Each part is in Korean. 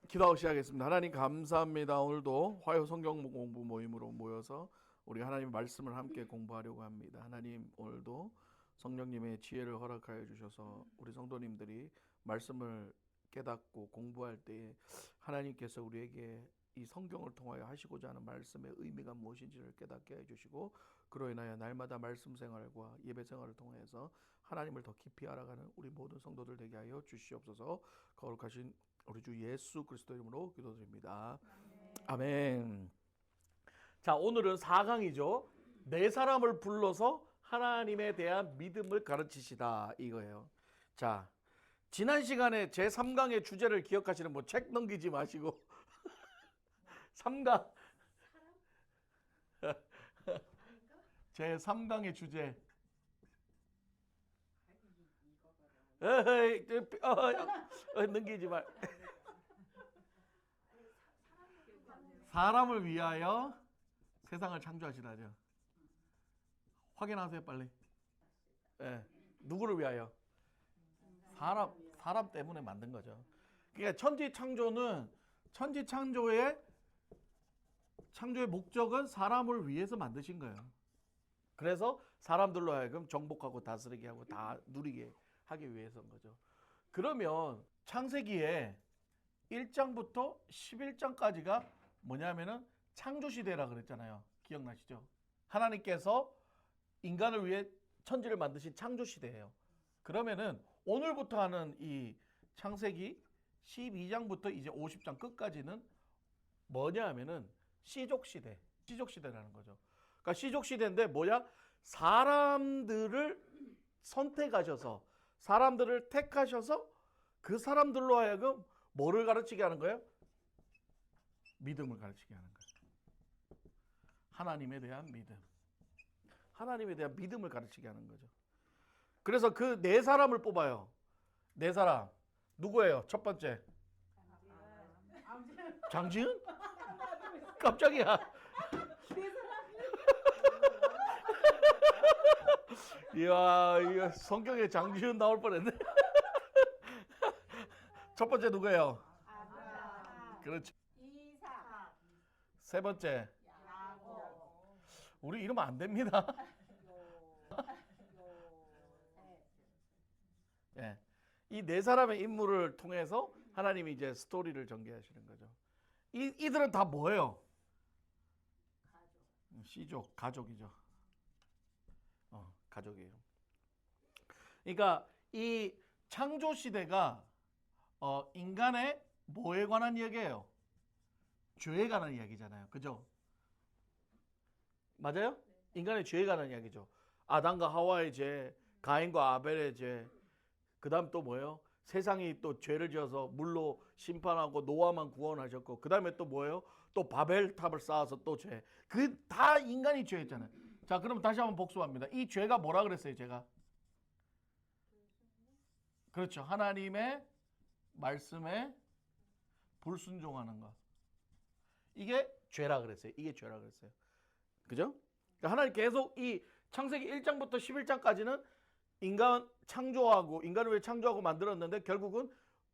기도하고 시작하겠습니다. 하나님 감사합니다. 오늘도 화요 성경 공부 모임으로 모여서 우리 하나님 말씀을 함께 공부하려고 합니다. 하나님 오늘도 성령님의 지혜를 허락하여 주셔서 우리 성도님들이 말씀을 깨닫고 공부할 때에 하나님께서 우리에게 이 성경을 통하여 하시고자 하는 말씀의 의미가 무엇인지를 깨닫게 해주시고, 그로 인하여 날마다 말씀 생활과 예배 생활을 통해서 하나님을 더 깊이 알아가는 우리 모든 성도들 되게 하여 주시옵소서. 거룩하신 우리 주 예수 그리스도 이름으로 기도드립니다. 아멘. 자, 오늘은 4강이죠. 네 사람을 불러서 하나님에 대한 믿음을 가르치시다 이거예요. 자, 지난 시간에 제 3강의 주제를 기억하시는 분 책 넘기지 마시고 3강 제 3강의 주제 넘기지 말. 사람을 위하여 세상을 창조하시다죠. 확인하세요 빨리. 네. 누구를 위하여? 사람 때문에 만든 거죠. 그러니까 천지 창조는 창조의 목적은 사람을 위해서 만드신 거예요. 그래서 사람들로 하여금 정복하고 다스리게 하고 다 누리게 하기 위해서인 거죠. 그러면 창세기에 1장부터 11장까지가 뭐냐면은 창조시대라 그랬잖아요. 기억나시죠? 하나님께서 인간을 위해 천지를 만드신 창조시대예요. 그러면은 오늘부터 하는 이 창세기 12장부터 이제 50장 끝까지는 뭐냐 하면은 시족시대라는 거죠. 그러니까 시족시대인데 뭐야? 사람들을 선택하셔서, 사람들을 택하셔서 그 사람들로 하여금 뭐를 가르치게 하는 거예요? 믿음을 가르치게 하는 거예요. 하나님에 대한 믿음. 하나님에 대한 믿음을 가르치게 하는 거죠. 그래서 그 네 사람을 뽑아요. 네 사람. 누구예요? 첫 번째. 장지은? 깜짝이야. 이야, 이거 성경에 장지은 나올 뻔했네. 첫 번째 누구예요? 그렇지. 이삭. 세 번째. 야곱. 우리 이러면 안 됩니다. 예. 이 네 사람의 인물을 통해서 하나님이 이제 스토리를 전개하시는 거죠. 이들은 다 뭐예요? 시족, 가족이죠. 가족이에요. 그러니까 이 창조 시대가 인간의 뭐에 관한 이야기예요? 죄에 관한 이야기잖아요. 그죠? 맞아요? 인간의 죄에 관한 이야기죠. 아담과 하와의 죄, 가인과 아벨의 죄, 그 다음 또 뭐예요? 세상이 또 죄를 지어서 물로 심판하고 노아만 구원하셨고, 그 다음에 또 뭐예요? 또 바벨탑을 쌓아서 또 죄. 그 다 인간이 죄였잖아요. 자, 그럼 다시 한번 복습합니다. 이 죄가 뭐라 그랬어요, 제가? 그렇죠. 하나님의 말씀에 불순종하는 거. 이게 죄라 그랬어요. 이게 죄라 그랬어요. 그죠? 그러니까 하나님 계속 이 창세기 1장부터 11장까지는 인간 창조하고, 인간을 왜 창조하고 만들었는데 결국은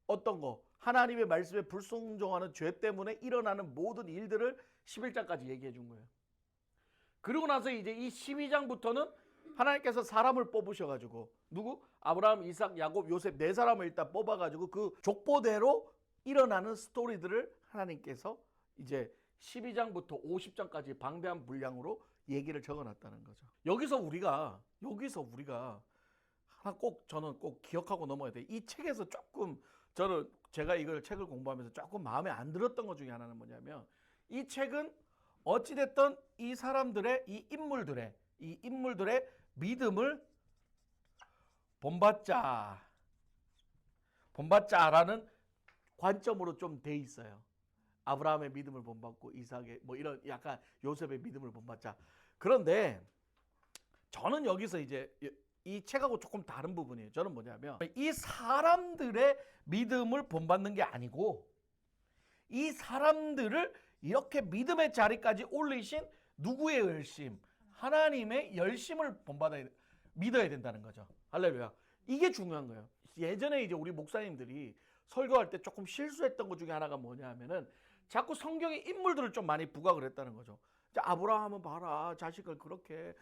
어떤 거? 하나님의 말씀에 불순종하는 죄 때문에 일어나는 모든 일들을 11장까지 얘기해 준 거예요. 그리고 나서 이제 이 12장부터는 하나님께서 사람을 뽑으셔가지고, 누구? 아브라함, 이삭, 야곱, 요셉 네 사람을 일단 뽑아가지고 그 족보대로 일어나는 스토리들을 하나님께서 이제 12장부터 50장까지 방대한 분량으로 얘기를 적어놨다는 거죠. 여기서 우리가 하나 저는 꼭 기억하고 넘어야 돼. 이 책에서 조금 제가 이걸 책을 공부하면서 조금 마음에 안 들었던 것 중에 하나는 뭐냐면, 이 책은 어찌됐든 이 사람들의 이 인물들의 믿음을 본받자라는 관점으로 좀 돼 있어요. 아브라함의 믿음을 본받고 이삭의 뭐 이런 약간 요셉의 믿음을 본받자. 그런데 저는 여기서 이제 이 책하고 조금 다른 부분이에요. 저는 뭐냐면 이 사람들의 믿음을 본받는 게 아니고, 이 사람들을 이렇게 믿음의 자리까지 올리신 누구의 열심? 하나님의 열심을 믿어야 된다는 거죠. 할렐루야. 이게 중요한 거예요. 예전에 이제 우리 목사님들이 설교할 때 조금 실수했던 것 중에 하나가 뭐냐 하면은 자꾸 성경의 인물들을 좀 많이 부각을 했다는 거죠. 자, 아브라함은 봐라. 자식을 그렇게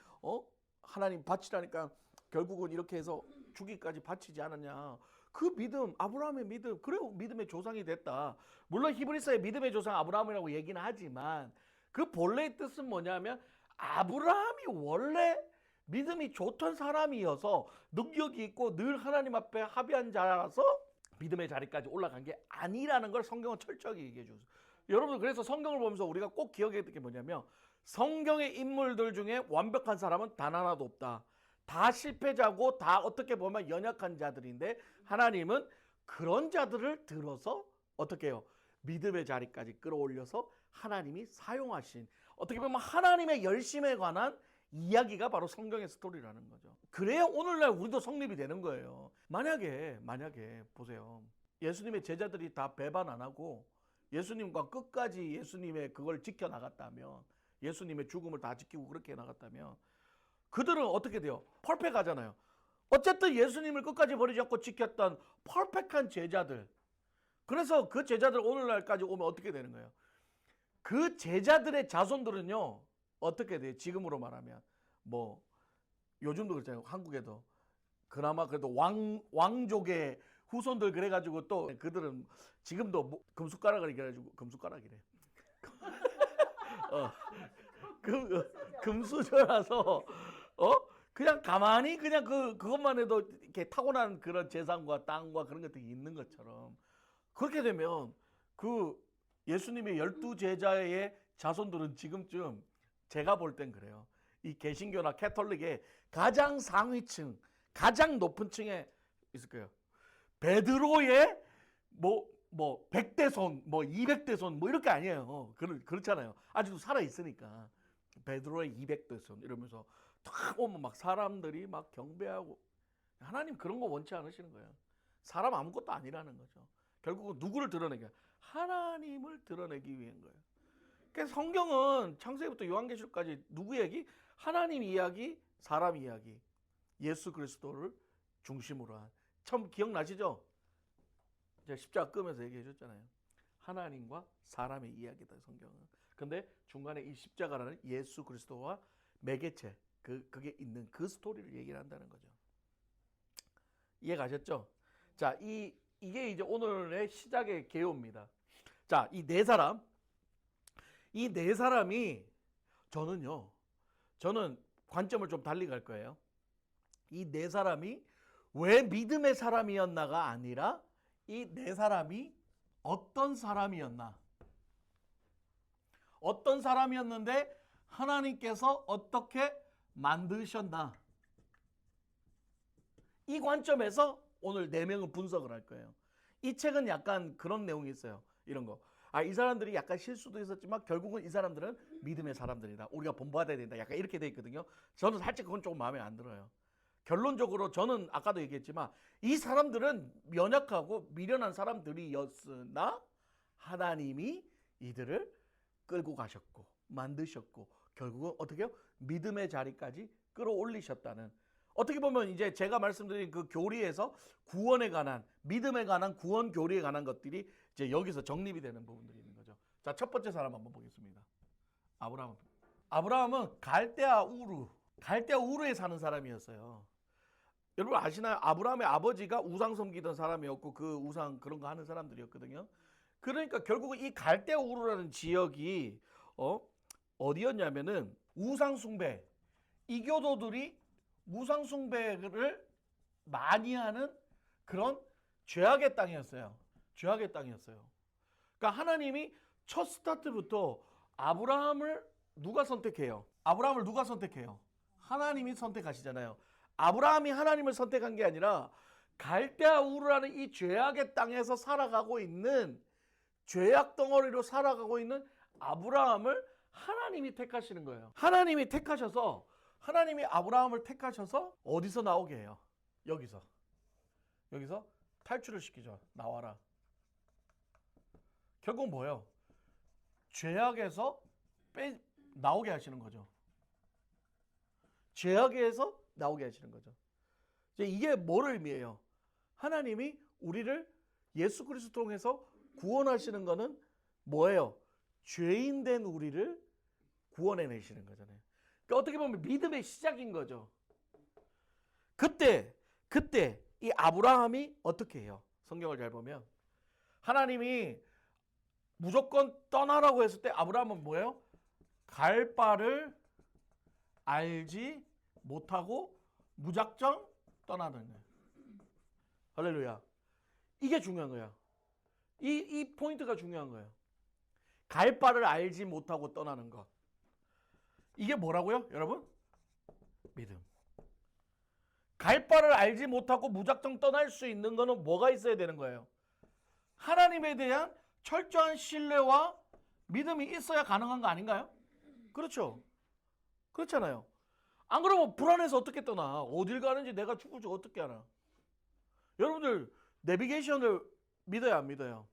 하나님 바치라니까 결국은 이렇게 해서 주기까지 바치지 않았냐. 그 믿음, 아브라함의 믿음, 그래 믿음의 조상이 됐다. 물론 히브리서의 믿음의 조상 아브라함이라고 얘기는 하지만 그 본래의 뜻은 뭐냐면 아브라함이 원래 믿음이 좋던 사람이어서 능력이 있고 늘 하나님 앞에 합의한 자라서 믿음의 자리까지 올라간 게 아니라는 걸 성경은 철저하게 얘기해 주세요. 여러분, 그래서 성경을 보면서 우리가 꼭 기억해야 될 게 뭐냐면 성경의 인물들 중에 완벽한 사람은 단 하나도 없다. 다 실패자고 다 어떻게 보면 연약한 자들인데 하나님은 그런 자들을 들어서 어떻게 해요? 믿음의 자리까지 끌어올려서 하나님이 사용하신, 어떻게 보면 하나님의 열심에 관한 이야기가 바로 성경의 스토리라는 거죠. 그래야 오늘날 우리도 성립이 되는 거예요. 만약에 보세요. 예수님의 제자들이 다 배반 안 하고 예수님과 끝까지 예수님의 그걸 지켜나갔다면, 예수님의 죽음을 다 지키고 그렇게 나갔다면 그들은 어떻게 돼요? 퍼펙하잖아요. 어쨌든 예수님을 끝까지 버리지 않고 지켰던 퍼펙한 제자들. 그래서 그 제자들 오늘날까지 오면 어떻게 되는 거예요? 그 제자들의 자손들은요, 어떻게 돼요? 지금으로 말하면 뭐 요즘도 그렇잖아요. 한국에도 그나마 그래도 왕족의 후손들 그래가지고 또 그들은 지금도 금숟가락을 이래가지고 금숟가락이래. 금수저라서 그냥 가만히 그냥 그것만 해도 이렇게 타고난 그런 재산과 땅과 그런 것들이 있는 것처럼, 그렇게 되면 그 예수님의 12제자의 자손들은 지금쯤 제가 볼 땐 그래요. 이 개신교나 캐톨릭의 가장 상위층, 가장 높은 층에 있을 거예요. 베드로의 뭐 100대 손, 뭐 200대 손, 뭐 이렇게 아니에요. 그렇잖아요. 아직도 살아 있으니까. 베드로의 200대 손 이러면서 탁 오면 막 사람들이 막 경배하고, 하나님 그런 거 원치 않으시는 거예요. 사람 아무것도 아니라는 거죠. 결국은 누구를 드러내게? 하나님을 드러내기 위한 거예요. 그래서 성경은 창세기부터 요한계시록까지 누구 얘기? 하나님 이야기, 사람 이야기, 예수 그리스도를 중심으로 한. 처음 기억나시죠? 제가 십자가 끄면서 얘기해 줬잖아요. 하나님과 사람의 이야기다, 성경은. 근데 중간에 이 십자가라는 예수 그리스도와 매개체, 그게 있는 그 스토리를 얘기를 한다는 거죠. 이해 가셨죠? 자, 이게 이제 오늘의 시작의 개요입니다. 자, 이 네 사람이 저는 관점을 좀 달리 갈 거예요. 이 네 사람이 왜 믿음의 사람이었나가 아니라 이 네 사람이 어떤 사람이었나, 어떤 사람이었는데 하나님께서 어떻게 만드셨나, 이 관점에서 오늘 네 명을 분석을 할 거예요. 이 책은 약간 그런 내용이 있어요. 이런 거. 이 사람들이 약간 실수도 있었지만 결국은 이 사람들은 믿음의 사람들이다. 우리가 본받아야 된다. 약간 이렇게 돼 있거든요. 저는 살짝 그건 조금 마음에 안 들어요. 결론적으로 저는 아까도 얘기했지만 이 사람들은 연약하고 미련한 사람들이었으나 하나님이 이들을 끌고 가셨고 만드셨고 결국은 어떻게 해요? 믿음의 자리까지 끌어올리셨다는, 어떻게 보면 이제 제가 말씀드린 그 교리에서 구원에 관한, 믿음에 관한 구원 교리에 관한 것들이 이제 여기서 정립이 되는 부분들이 있는 거죠. 자, 첫 번째 사람 한번 보겠습니다. 아브라함은 갈대아 우르에 사는 사람이었어요. 여러분 아시나요? 아브라함의 아버지가 우상 섬기던 사람이었고 그 우상 그런 거 하는 사람들이었거든요. 그러니까 결국은 이 갈대아 우르라는 지역이 어디였냐면은 우상 숭배, 이교도들이 우상 숭배를 많이 하는 그런 죄악의 땅이었어요. 죄악의 땅이었어요. 그러니까 하나님이 첫 스타트부터 아브라함을 누가 선택해요? 하나님이 선택하시잖아요. 아브라함이 하나님을 선택한 게 아니라 갈대아 우르라는 이 죄악의 땅에서 살아가고 있는, 죄악 덩어리로 살아가고 있는 아브라함을 하나님이 택하시는 거예요. 하나님이 아브라함을 택하셔서 어디서 나오게 해요? 여기서 탈출을 시키죠. 나와라. 결국 뭐예요? 죄악에서 나오게 하시는 거죠. 죄악에서 나오게 하시는 거죠. 이게 뭐를 의미해요? 하나님이 우리를 예수 그리스도 통해서 구원하시는 거는 뭐예요? 죄인 된 우리를 구원해내시는 거잖아요. 그러니까 어떻게 보면 믿음의 시작인 거죠. 그때 이 아브라함이 어떻게 해요? 성경을 잘 보면 하나님이 무조건 떠나라고 했을 때 아브라함은 뭐예요? 갈 바를 알지 못하고 무작정 떠나는 거예요. 할렐루야. 이게 중요한 거야. 이 포인트가 중요한 거예요. 갈 바를 알지 못하고 떠나는 것. 이게 뭐라고요, 여러분? 믿음. 갈 바를 알지 못하고 무작정 떠날 수 있는 거는 뭐가 있어야 되는 거예요? 하나님에 대한 철저한 신뢰와 믿음이 있어야 가능한 거 아닌가요? 그렇죠. 그렇잖아요. 안 그러면 불안해서 어떻게 떠나? 어딜 가는지 내가 죽을지 어떻게 알아? 여러분들 내비게이션을 믿어요, 안 믿어요?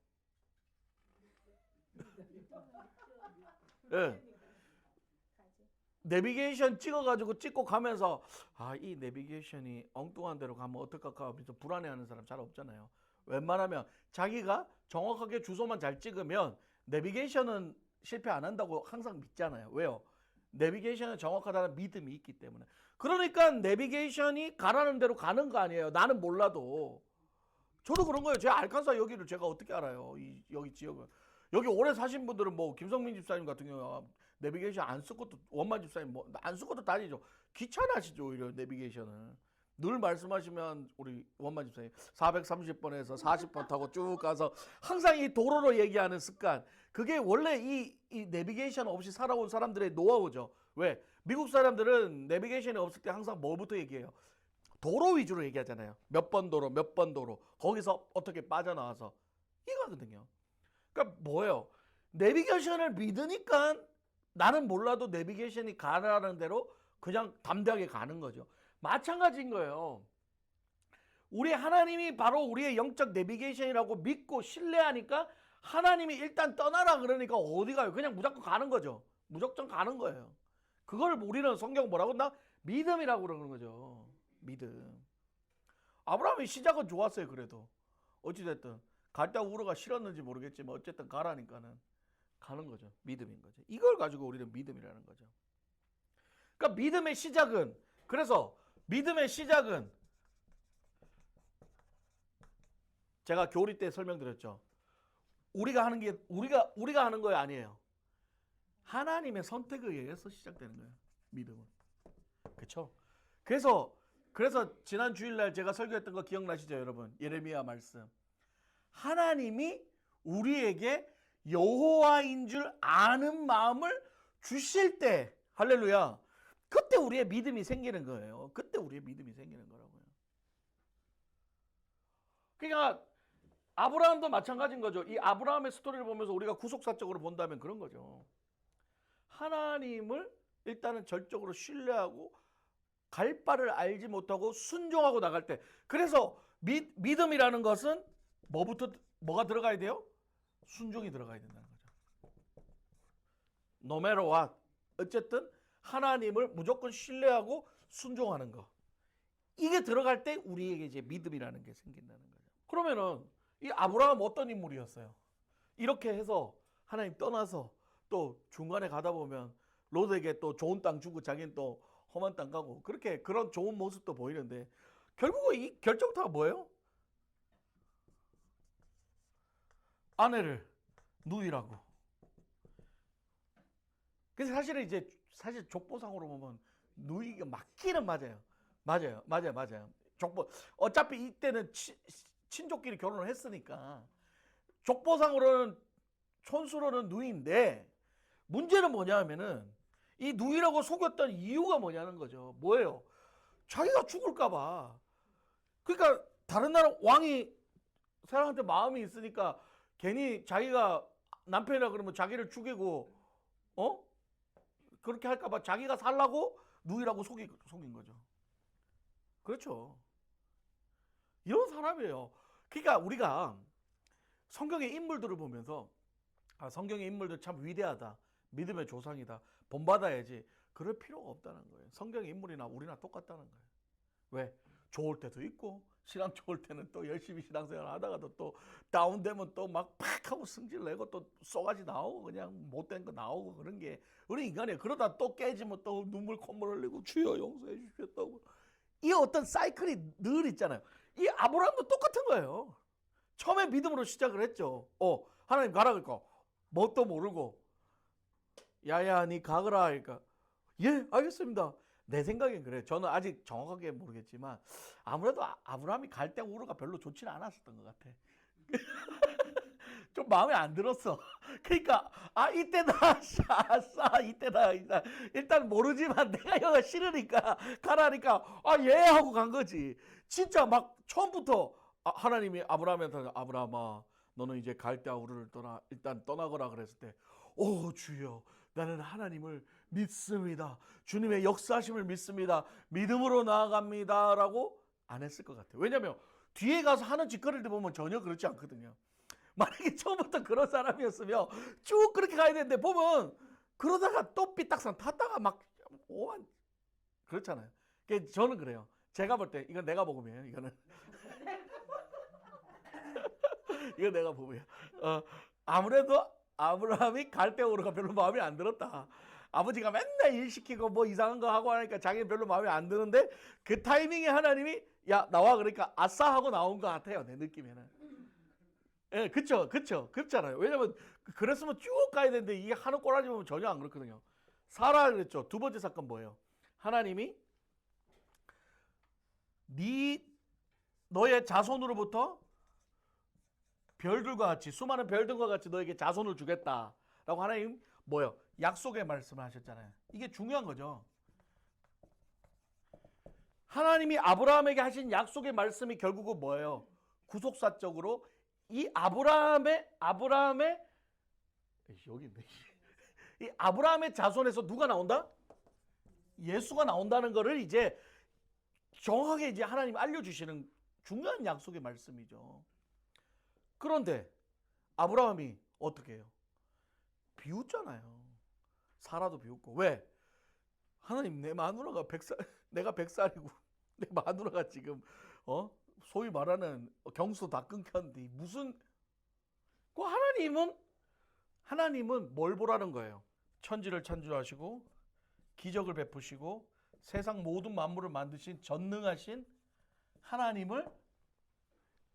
예. 내비게이션 찍어가지고 찍고 가면서 이 내비게이션이 엉뚱한 데로 가면 어떡할까 하면서 불안해하는 사람 잘 없잖아요. 웬만하면 자기가 정확하게 주소만 잘 찍으면 내비게이션은 실패 안 한다고 항상 믿잖아요. 왜요? 내비게이션은 정확하다는 믿음이 있기 때문에. 그러니까 내비게이션이 가라는 대로 가는 거 아니에요. 나는 몰라도. 저도 그런 거예요. 제 알칸사 여기를 제가 어떻게 알아요? 여기 지역을. 여기 오래 사신 분들은 뭐 김성민 집사님 같은 경우 내비게이션 안 쓸 것도 원만 집사님 뭐 안 쓸 것도 다니죠. 귀찮아지죠 오히려 내비게이션은. 늘 말씀하시면 우리 원만 집사님 430번에서 40번 타고 쭉 가서 항상 이 도로로 얘기하는 습관. 그게 원래 이 내비게이션 없이 살아온 사람들의 노하우죠. 왜? 미국 사람들은 내비게이션이 없을 때 항상 뭐부터 얘기해요? 도로 위주로 얘기하잖아요. 몇 번 도로, 몇 번 도로. 거기서 어떻게 빠져나와서 이거거든요. 그러니까 뭐예요? 내비게이션을 믿으니까 나는 몰라도 내비게이션이 가라는 대로 그냥 담대하게 가는 거죠. 마찬가지인 거예요. 우리 하나님이 바로 우리의 영적 내비게이션이라고 믿고 신뢰하니까 하나님이 일단 떠나라 그러니까 어디 가요? 그냥 무조건 가는 거죠. 무조건 가는 거예요. 그걸 우리는 성경 뭐라고 한다? 믿음이라고 그러는 거죠. 믿음. 아브라함의 시작은 좋았어요. 그래도 어찌됐든 갈대 우르가 싫었는지 모르겠지만 어쨌든 가라니까는 가는 거죠. 믿음인 거죠. 이걸 가지고 우리는 믿음이라는 거죠. 그러니까 믿음의 시작은, 그래서 믿음의 시작은 제가 교리 때 설명드렸죠. 우리가 하는 게 우리가 하는 거예요, 아니에요. 하나님의 선택에 의해서 시작되는 거예요. 믿음은. 그렇죠? 그래서 지난 주일날 제가 설교했던 거 기억나시죠, 여러분? 예레미야 말씀. 하나님이 우리에게 여호와인 줄 아는 마음을 주실 때, 할렐루야. 그때 우리의 믿음이 생기는 거예요. 그때 우리의 믿음이 생기는 거라고요. 그러니까 아브라함도 마찬가지인 거죠. 이 아브라함의 스토리를 보면서 우리가 구속사적으로 본다면 그런 거죠. 하나님을 일단은 절적으로 신뢰하고 갈 바를 알지 못하고 순종하고 나갈 때, 그래서 믿음이라는 것은 뭐가 들어가야 돼요? 순종이 들어가야 된다는 거죠. No matter what. 어쨌든 하나님을 무조건 신뢰하고 순종하는 거. 이게 들어갈 때 우리에게 이제 믿음이라는 게 생긴다는 거죠. 그러면은 이 아브라함 어떤 인물이었어요? 이렇게 해서 하나님 떠나서 또 중간에 가다 보면 롯에게 또 좋은 땅 주고 자기는 또 험한 땅 가고 그렇게 그런 좋은 모습도 보이는데 결국은 이 결정타가 뭐예요? 아내를 누이라고. 그래서 사실은 사실 족보상으로 보면 누이가 맞기는 맞아요. 맞아요. 족보 어차피 이때는 친족끼리 결혼을 했으니까 족보상으로는 촌수로는 누이인데 문제는 뭐냐면은 이 누이라고 속였던 이유가 뭐냐는 거죠. 뭐예요? 자기가 죽을까봐. 그러니까 다른 나라 왕이 사람한테 마음이 있으니까 괜히 자기가 남편이라 그러면 자기를 죽이고 그렇게 할까봐 자기가 살라고 누이라고 속인 거죠. 그렇죠. 이런 사람이에요. 그러니까 우리가 성경의 인물들을 보면서 성경의 인물들 참 위대하다. 믿음의 조상이다. 본받아야지. 그럴 필요가 없다는 거예요. 성경의 인물이나 우리나 똑같다는 거예요. 왜? 좋을 때도 있고 신앙 좋을 때는 또 열심히 신앙생활 하다가도 또 다운되면 또 막 팍 하고 승질 내고 또 쏘가지 나오고 그냥 못된 거 나오고 그런 게 우리 인간이에요. 그러다 또 깨지면 또 눈물 콧물 흘리고 주여 용서해 주셨다고. 이 어떤 사이클이 늘 있잖아요. 이 아브라함도 똑같은 거예요. 처음에 믿음으로 시작을 했죠. 하나님 가라 그러니까 뭣도 모르고 야야 니 가거라 하니까 예 알겠습니다. 내 생각엔 그래. 저는 아직 정확하게 모르겠지만 아무래도 아브라함이 갈대우르가 별로 좋지는 않았었던 것 같아. 좀 마음에 안 들었어. 그러니까 이때다 아싸 이때다 일단 모르지만 내가 여기가 싫으니까 가라니까 예 하고 간 거지. 진짜 막 처음부터 하나님이 아브라함한테 아브라함아 너는 이제 갈대우르를 일단 떠나거라 그랬을 때 주여 나는 하나님을 믿습니다. 주님의 역사하심을 믿습니다. 믿음으로 나아갑니다. 라고 안 했을 것 같아요. 왜냐하면 뒤에 가서 하는 짓거리를 보면 전혀 그렇지 않거든요. 만약에 처음부터 그런 사람이었으면 쭉 그렇게 가야 되는데 보면 그러다가 또 삐딱선 탔다가 막 오만 그렇잖아요. 그러니까 저는 그래요. 제가 볼 때 이건 내가 복음이에요. 이거는 이거 내가 복음이에요. 아무래도 아브라함이 갈대우르가 별로 마음에 안 들었다. 아버지가 맨날 일 시키고 뭐 이상한 거 하고 하니까 자기는 별로 마음에 안 드는데 그 타이밍에 하나님이 야 나와 그러니까 아싸 하고 나온 것 같아요. 내 느낌에는. 예, 그쵸. 그렇잖아요. 왜냐면 그랬으면 쭉 가야 되는데 이게 하는 꼬라지 보면 전혀 안 그렇거든요. 사라 그랬죠. 두 번째 사건 뭐예요? 하나님이 너의 자손으로부터 별들과 같이 수많은 별들과 같이 너에게 자손을 주겠다라고 하나님 뭐요? 약속의 말씀을 하셨잖아요. 이게 중요한 거죠. 하나님이 아브라함에게 하신 약속의 말씀이 결국은 뭐예요? 구속사적으로 이 아브라함의 여기 있네. 이 아브라함의 자손에서 누가 나온다? 예수가 나온다는 것을 이제 정확하게 이제 하나님 알려주시는 중요한 약속의 말씀이죠. 그런데 아브라함이 어떻게 해요? 비웃잖아요. 사라도 비웃고. 왜? 하나님 내 마누라가 100살 내가 100살이고 내 마누라가 지금 소위 말하는 경수 다 끊겼는데 무슨 그 하나님은 뭘 보라는 거예요? 천지를 창조하시고 기적을 베푸시고 세상 모든 만물을 만드신 전능하신 하나님을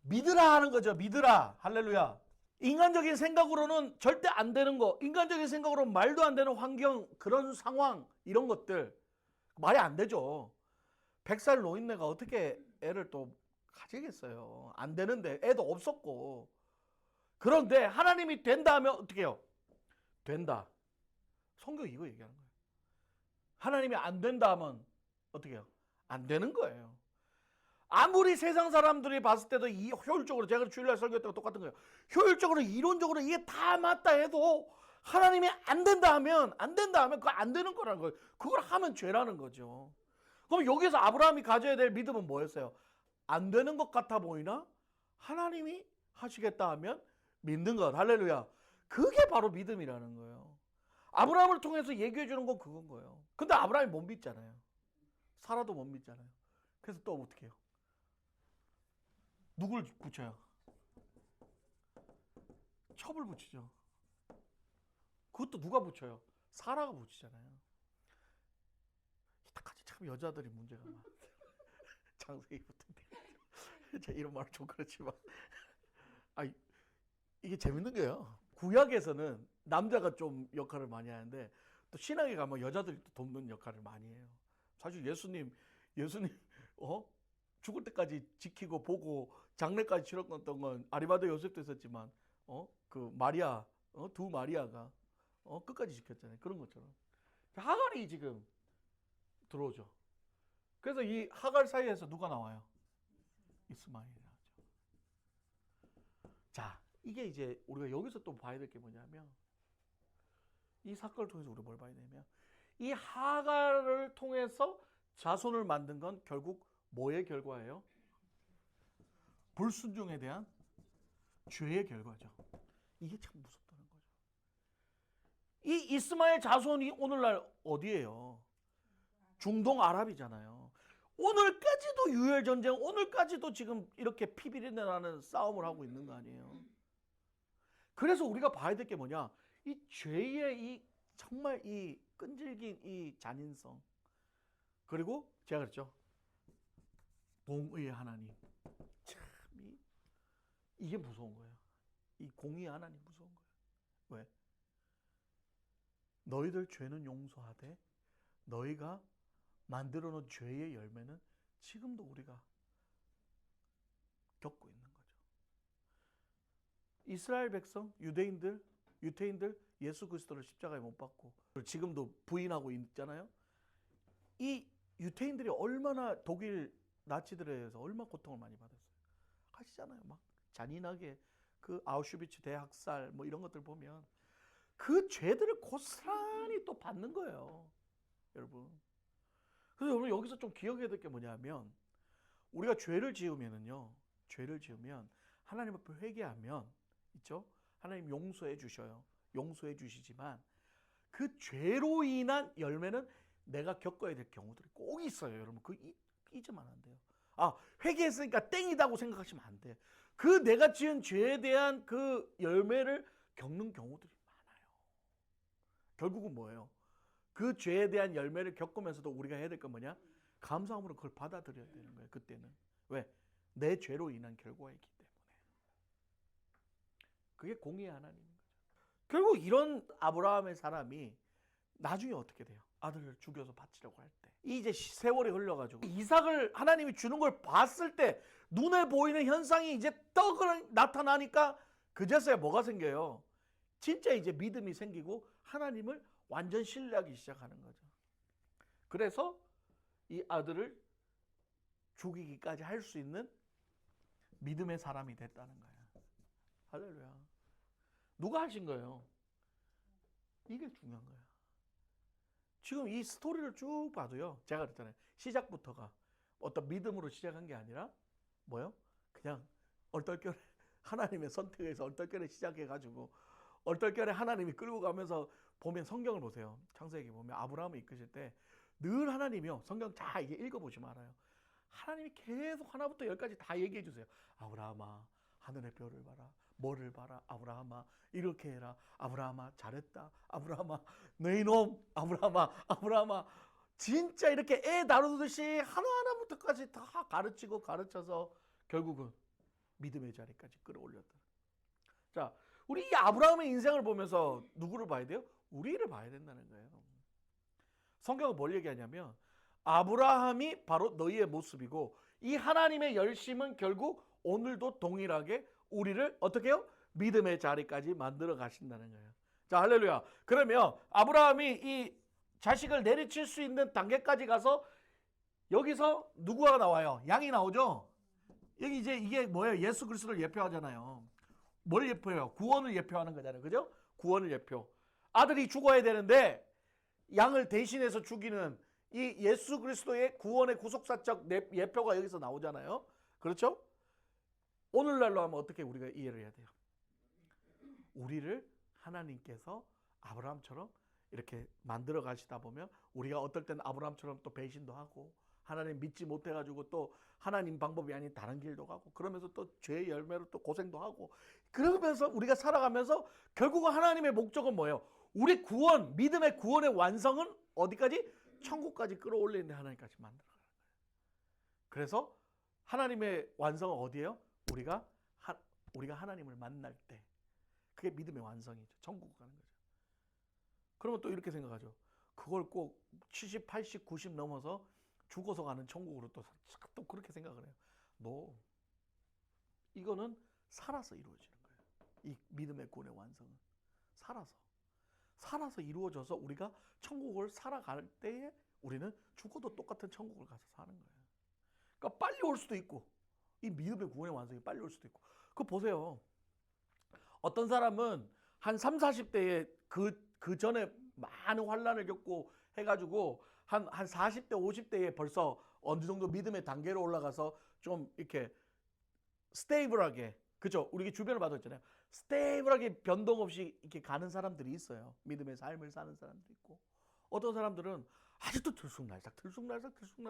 믿으라 하는 거죠. 믿으라. 할렐루야. 인간적인 생각으로는 절대 안 되는 거, 인간적인 생각으로는 말도 안 되는 환경, 그런 상황, 이런 것들 말이 안 되죠. 100살 노인네가 어떻게 애를 또 가지겠어요. 안 되는데 애도 없었고. 그런데 하나님이 된다 하면 어떻게 해요? 된다. 성경이 이거 얘기하는 거예요. 하나님이 안 된다 하면 어떻게 해요? 안 되는 거예요. 아무리 세상 사람들이 봤을 때도 이 효율적으로 제가 주일날 설교할 때가 똑같은 거예요. 효율적으로 이론적으로 이게 다 맞다 해도 하나님이 안 된다 하면 그거 안 되는 거라는 거예요. 그걸 하면 죄라는 거죠. 그럼 여기서 아브라함이 가져야 될 믿음은 뭐였어요? 안 되는 것 같아 보이나 하나님이 하시겠다 하면 믿는 것. 할렐루야. 그게 바로 믿음이라는 거예요. 아브라함을 통해서 얘기해 주는 건 그건 거예요. 근데 아브라함이 못 믿잖아요. 사라도 못 믿잖아요. 그래서 또 어떻게 해요? 누굴 붙여요? 첩을 붙이죠. 그것도 누가 붙여요? 사라가 붙이잖아요. 이때까지 참 여자들이 문제가 많아. 장생이 붙은데. 제가 이런 말은 좀 그렇지만. 이게 재밌는 거예요. 구약에서는 남자가 좀 역할을 많이 하는데 또 신약에 가면 여자들이 또 돕는 역할을 많이 해요. 사실 예수님 죽을 때까지 지키고 보고 장례까지 치렀던 건 아리마다 요셉도 있었지만 그 마리아 두 마리아가 끝까지 지켰잖아요. 그런 것처럼 하갈이 지금 들어오죠. 그래서 이 하갈 사이에서 누가 나와요? 이스마엘이 나오죠. 자, 이게 이제 우리가 여기서 또 봐야 될 게 뭐냐면 이 사건을 통해서 우리가 뭘 봐야 되냐면 이 하갈을 통해서 자손을 만든 건 결국 뭐의 결과예요? 불순종에 대한 죄의 결과죠. 이게 참 무섭다는 거죠. 이 이스마엘 자손이 오늘날 어디예요? 중동 아랍이잖아요. 오늘까지도 유혈 전쟁, 오늘까지도 지금 이렇게 피비린내 나는 싸움을 하고 있는 거 아니에요. 그래서 우리가 봐야 될 게 뭐냐? 이 죄의 이 정말 이 끈질긴 이 잔인성. 그리고 제가 그랬죠. 공의의 하나님. 참 이게 무서운 거예요. 이 공의의 하나님 무서운 거예요. 왜? 너희들 죄는 용서하되 너희가 만들어 놓은 죄의 열매는 지금도 우리가 겪고 있는 거죠. 이스라엘 백성, 유대인들 예수 그리스도를 십자가에 못 박고 지금도 부인하고 있잖아요. 이 유태인들이 얼마나 독일 나치들에 의해서 얼마나 고통을 많이 받았어요. 아시잖아요. 막 잔인하게 그 아우슈비츠 대학살 뭐 이런 것들 보면 그 죄들을 고스란히 또 받는 거예요. 여러분. 그래서 여러분 여기서 좀 기억해야 될 게 뭐냐면 우리가 죄를 지으면 하나님 앞에 회개하면 있죠? 하나님 용서해 주셔요. 용서해 주시지만 그 죄로 인한 열매는 내가 겪어야 될 경우들이 꼭 있어요. 여러분 그 잊으면 안 돼요. 아 회개했으니까 땡이다고 생각하시면 안 돼. 그 내가 지은 죄에 대한 그 열매를 겪는 경우들이 많아요. 결국은 뭐예요? 그 죄에 대한 열매를 겪으면서도 우리가 해야 될 건 뭐냐? 감사함으로 그걸 받아들여야 되는 거예요. 그때는. 왜? 내 죄로 인한 결과이기 때문에. 그게 공의의 하나님인 거죠. 결국 이런 아브라함의 사람이 나중에 어떻게 돼요? 아들을 죽여서 바치려고 할 때. 이제 세월이 흘러가지고 이삭을 하나님이 주는 걸 봤을 때 눈에 보이는 현상이 이제 떡을 나타나니까 그제서야 뭐가 생겨요? 진짜 이제 믿음이 생기고 하나님을 완전 신뢰하기 시작하는 거죠. 그래서 이 아들을 죽이기까지 할 수 있는 믿음의 사람이 됐다는 거예요. 할렐루야. 누가 하신 거예요? 이게 중요한 거예요. 지금 이 스토리를 쭉 봐도요. 제가 그랬잖아요. 시작부터가 어떤 믿음으로 시작한 게 아니라 뭐요? 그냥 얼떨결에 하나님의 선택에서 얼떨결에 시작해가지고 얼떨결에 하나님이 끌고 가면서 보면 성경을 보세요. 창세기 보면 아브라함을 이끄실 때 늘 하나님이요. 성경 다 이게 읽어보시면 알아요. 하나님이 계속 하나부터 열까지 다 얘기해 주세요. 아브라함아 하늘의 별을 봐라. 뭐를 봐라. 아브라함아 이렇게 해라. 아브라함아 잘했다. 아브라함아 너 이놈. 아브라함아 진짜 이렇게 애 다루듯이 하나하나부터까지 다 가르치고 가르쳐서 결국은 믿음의 자리까지 끌어올렸다. 자, 우리 이 아브라함의 인생을 보면서 누구를 봐야 돼요? 우리를 봐야 된다는 거예요. 성경은 뭘 얘기하냐면 아브라함이 바로 너희의 모습이고 이 하나님의 열심은 결국 오늘도 동일하게 우리를 어떻게 해요? 믿음의 자리까지 만들어 가신다는 거예요. 자, 할렐루야. 그러면 아브라함이 이 자식을 내리칠 수 있는 단계까지 가서 여기서 누구가 나와요? 양이 나오죠? 여기 이제 이게 뭐예요? 예수 그리스도를 예표하잖아요. 뭘 예표해요? 구원을 예표하는 거잖아요. 그죠? 구원을 예표. 아들이 죽어야 되는데 양을 대신해서 죽이는 이 예수 그리스도의 구원의 구속사적 예표가 여기서 나오잖아요. 그렇죠? 오늘날로 하면 어떻게 우리가 이해를 해야 돼요? 우리를 하나님께서 아브라함처럼 이렇게 만들어 가시다 보면 우리가 어떨 때는 아브라함처럼 또 배신도 하고 하나님 믿지 못해가지고 또 하나님 방법이 아닌 다른 길도 가고 그러면서 또 죄의 열매로 또 고생도 하고 그러면서 우리가 살아가면서 결국은 하나님의 목적은 뭐예요? 우리 구원, 믿음의 구원의 완성은 어디까지? 천국까지 끌어올리는데 하나님까지 만들어가는 거예요. 그래서 하나님의 완성은 어디예요? 우리가 하나님을 만날 때 그게 믿음의 완성이죠. 천국 가는 거죠. 그러면 또 이렇게 생각하죠. 그걸 꼭 70, 80, 90 넘어서 죽어서 가는 천국으로 또 그렇게 생각을 해요. 이거는 살아서 이루어지는 거예요. 이 믿음의 구원의 완성은 살아서 이루어져서 우리가 천국을 살아갈 때에 우리는 죽어도 똑같은 천국을 가서 사는 거예요. 그러니까 빨리 올 수도 있고 이 믿음의 구원의 완성이 빨리 올 수도 있고 그거 보세요. 어떤 사람은 한 3, 40대에 그 전에 많은 환난을 겪고 해가지고 한 40대, 50대에 벌써 어느 정도 믿음의 단계로 올라가서 좀 이렇게 스테이블하게 그죠? 우리 주변을 봐도 있잖아요. 스테이블하게 변동 없이 이렇게 가는 사람들이 있어요. 믿음의 삶을 사는 사람도 있고 어떤 사람들은 아직도 들쑥날싹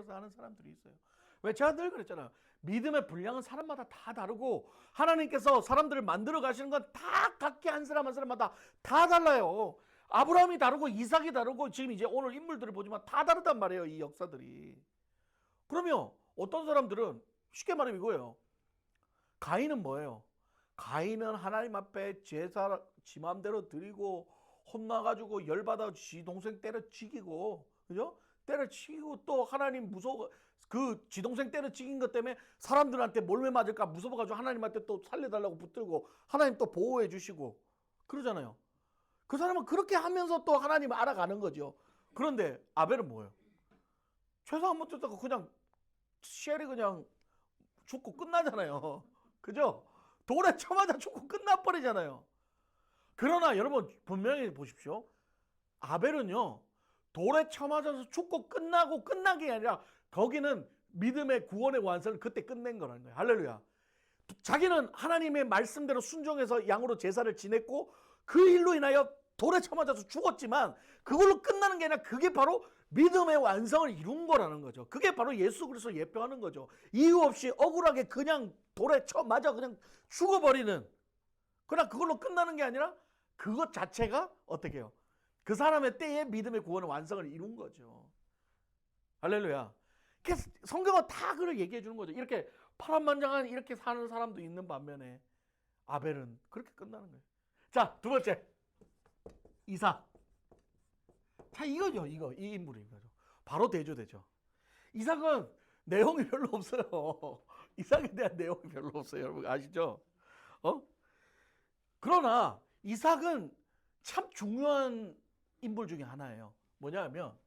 하는 사람들이 있어요. 왜? 제가 늘 그랬잖아요. 믿음의 분량은 사람마다 다 다르고 하나님께서 사람들을 만들어 가시는 건 다 각기 한 사람 한 사람마다 다 달라요. 아브라함이 다르고 이삭이 다르고 지금 이제 오늘 인물들을 보지만 다 다르단 말이에요. 이 역사들이. 그러면 어떤 사람들은 쉽게 말하면 이거예요. 가인은 뭐예요? 가인은 하나님 앞에 제사 지 맘대로 드리고 혼나가지고 열받아 지 동생 때려 죽이고, 그죠? 때려 죽이고 또 하나님 무서워 그 지 동생 때려 죽인 것 때문에 사람들한테 몰매 맞을까 무서워가지고 하나님한테 또 살려달라고 붙들고 하나님 또 보호해 주시고 그러잖아요. 그 사람은 그렇게 하면서 또 하나님을 알아가는 거죠. 그런데 아벨은 뭐예요? 최소 한번 뜯다가 그냥 쉘이 그냥 죽고 끝나잖아요. 그죠? 돌에 쳐맞아 죽고 끝나버리잖아요. 그러나 여러분 분명히 보십시오. 아벨은요. 돌에 쳐맞아서 죽고 끝나고 끝난 게 아니라 거기는 믿음의 구원의 완성을 그때 끝낸 거라는 거예요. 할렐루야. 자기는 하나님의 말씀대로 순종해서 양으로 제사를 지냈고 그 일로 인하여 돌에 쳐맞아서 죽었지만 그걸로 끝나는 게 아니라 그게 바로 믿음의 완성을 이룬 거라는 거죠. 그게 바로 예수 그리스도 예표하는 거죠. 이유 없이 억울하게 그냥 돌에 쳐맞아 그냥 죽어버리는, 그러나 그걸로 끝나는 게 아니라 그것 자체가 어떻게 해요? 그 사람의 때에 믿음의 구원의 완성을 이룬 거죠. 할렐루야. 성경은 다 그걸 얘기해 주는 거죠. 이렇게 파란만장한 이렇게 사는 사람도 있는 반면에 아벨은 그렇게 끝나는 거예요. 자, 두 번째. 이삭. 자, 이거죠. 이 인물인 거죠. 바로 대조되죠. 이삭은 내용이 별로 없어요. 이삭에 대한 내용이 별로 없어요. 여러분 아시죠? 그러나 이삭은 참 중요한 인물 중에 하나예요. 뭐냐면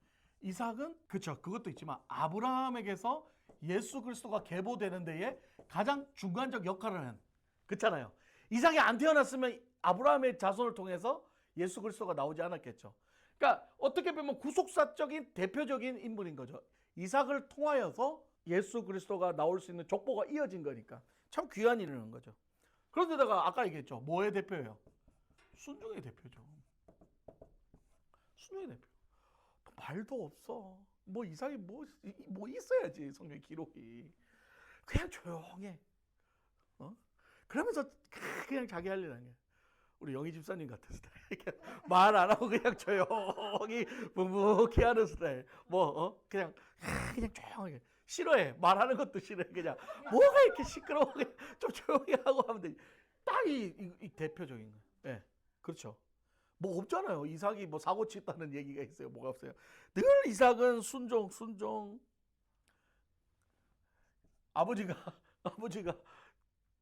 이삭은 그쵸, 그것도 있지만 아브라함에게서 예수 그리스도가 계보되는 데에 가장 중간적 역할을 한, 그렇잖아요. 이삭이 안 태어났으면 아브라함의 자손을 통해서 예수 그리스도가 나오지 않았겠죠. 그러니까 어떻게 보면 구속사적인 대표적인 인물인 거죠. 이삭을 통하여서 예수 그리스도가 나올 수 있는 족보가 이어진 거니까 참 귀한 일이라는 거죠. 그런데다가 아까 얘기했죠. 뭐의 대표예요? 순종의 대표죠. 순종의 대표. 말도 없어. 뭐 이삭이 뭐 있어야지 성경 기록이. 그냥 조용해. 그러면서 그냥 자기 할 일 아니야. 우리 영희 집사님 같은 스타일. 말 안 하고 그냥 조용히 묵묵히 하는 스타일. 그냥 조용하게. 싫어해. 말하는 것도 싫어해. 그냥 뭐가 이렇게 시끄러워. 좀 조용히 하고 하면 돼. 딱 이 대표적인 거예요. 네, 그렇죠. 뭐 없잖아요. 이삭이 뭐 사고 쳤다는 얘기가 있어요. 뭐가 없어요. 늘 이삭은 순종. 아버지가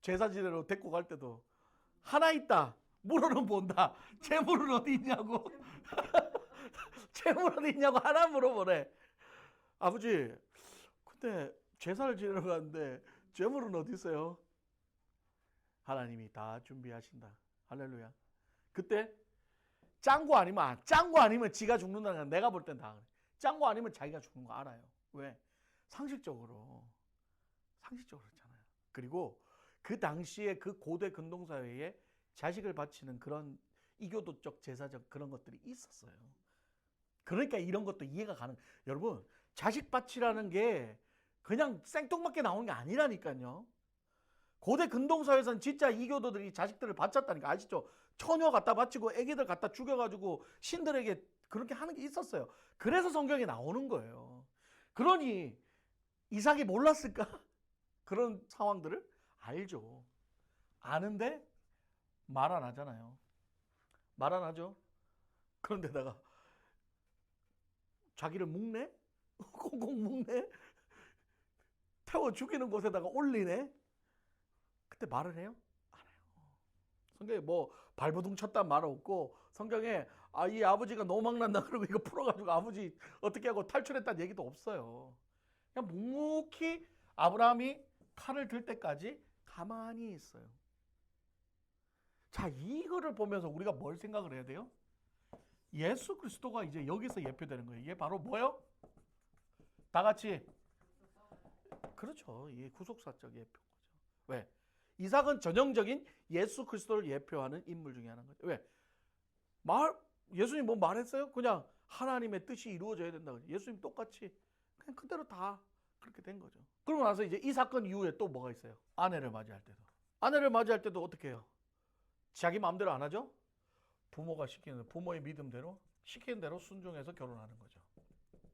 제사 지내러 데리고 갈 때도 하나 있다. 물어는 본다. 재물은 어디 있냐고. 재물 어디 있냐고 하나 물어보래. 아버지, 근데 제사를 지내러 가는데 재물은 어디 있어요? 하나님이 다 준비하신다. 할렐루야. 그때 짠 거 아니면 지가 죽는다는 건 내가 볼 땐 다 그래. 짠 거 아니면 자기가 죽는 거 알아요. 왜? 상식적으로 그렇잖아요. 그리고 그 당시에 그 고대 근동사회에 자식을 바치는 그런 이교도적 제사적 그런 것들이 있었어요. 그러니까 이런 것도 이해가 가는. 여러분, 자식 바치라는 게 그냥 생뚱맞게 나오는 게 아니라니까요. 고대 근동사회에서는 진짜 이교도들이 자식들을 바쳤다니까. 아시죠? 처녀 갖다 바치고 애기들 갖다 죽여가지고 신들에게 그렇게 하는 게 있었어요. 그래서 성경에 나오는 거예요. 그러니 이삭이 몰랐을까? 그런 상황들을 알죠. 아는데 말 안 하잖아요. 말 안 하죠. 그런데다가 자기를 묵네? 꽁꽁 묵네? 태워 죽이는 곳에다가 올리네? 그때 말을 해요? 안 해요. 성경에 뭐 발버둥 쳤단 말 없고, 성경에 이 아버지가 노망난다 그러고 이거 풀어가지고 아버지 어떻게 하고 탈출했다는 얘기도 없어요. 그냥 묵묵히 아브라함이 칼을 들 때까지 가만히 있어요. 자, 이거를 보면서 우리가 뭘 생각을 해야 돼요? 예수 그리스도가 이제 여기서 예표되는 거예요. 이게 바로 뭐예요? 다 같이. 그렇죠. 이게 구속사적 예표인 거죠. 왜? 이삭은 전형적인 예수 그리스도를 예표하는 인물 중에 하나인 거죠. 왜? 예수님 뭐 말했어요? 그냥 하나님의 뜻이 이루어져야 된다. 예수님 똑같이 그냥 그대로 다 그렇게 된 거죠. 그러고 나서 이제 이 사건 이후에 또 뭐가 있어요? 아내를 맞이할 때도. 아내를 맞이할 때도 어떻게 해요? 자기 마음대로 안 하죠? 부모가 시키는, 부모의 믿음대로 시키는 대로 순종해서 결혼하는 거죠.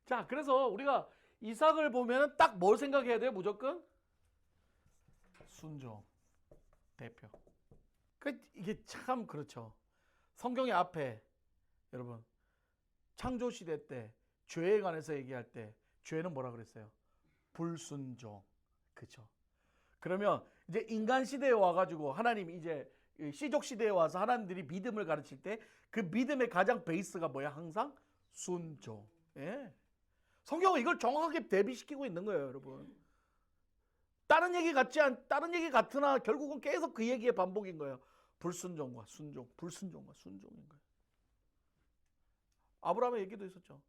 자, 그래서 우리가 이삭을 보면 딱 뭘 생각해야 돼요? 무조건 순종 대표. 이게 참 그렇죠. 성경의 앞에 여러분 창조 시대 때 죄에 관해서 얘기할 때 죄는 뭐라 그랬어요? 불순종. 그렇죠. 그러면 이제 인간 시대에 와가지고 하나님이 이제 시족 시대에 와서 하나님들이 믿음을 가르칠 때 그 믿음의 가장 베이스가 뭐야? 항상 순종. 예. 성경은 이걸 정확하게 대비시키고 있는 거예요, 여러분. 다른 얘기 같으나 결국은 계속 그 얘기의 반복인 거예요. 불순종과 순종, 불순종과 순종인 거예요. 아브라함의 얘기도 있었죠.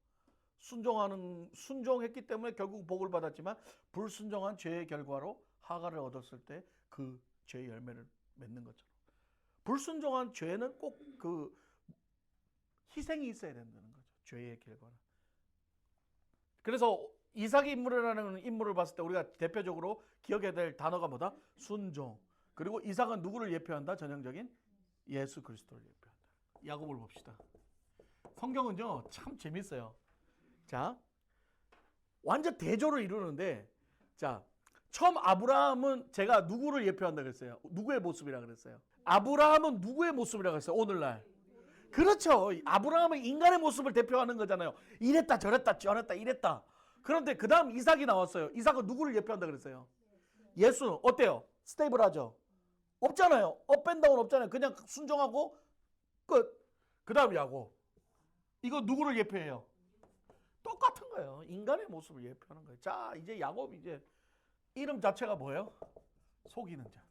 순종했기 때문에 결국 복을 받았지만 불순종한 죄의 결과로 하가를 얻었을 때 그 죄의 열매를 맺는 것처럼. 불순종한 죄는 꼭 그 희생이 있어야 된다는 거죠. 죄의 결과는. 그래서 이삭의 인물이라는 인물을 봤을 때 우리가 대표적으로 기억해야 될 단어가 뭐다? 순종. 그리고 이삭은 누구를 예표한다? 전형적인 예수 그리스도를 예표한다. 야곱을 봅시다. 성경은요 참 재밌어요. 자, 완전 대조를 이루는데, 자, 처음 아브라함은 제가 누구를 예표한다 그랬어요? 누구의 모습이라 그랬어요? 아브라함은 누구의 모습이라 그랬어요? 오늘날. 그렇죠. 아브라함은 인간의 모습을 대표하는 거잖아요. 이랬다 저랬다 이랬다. 그런데 그 다음 이삭이 나왔어요. 이삭은 누구를 예표한다 그랬어요? 예수는 어때요? 스테이블하죠? 없잖아요. 업앤다운 없잖아요. 그냥 순종하고 끝. 그 다음 야곱. 이거 누구를 예표해요? 똑같은 거예요. 인간의 모습을 예표하는 거예요. 자, 이제 야곱이 이제 이름 자체가 뭐예요? 속이는 자,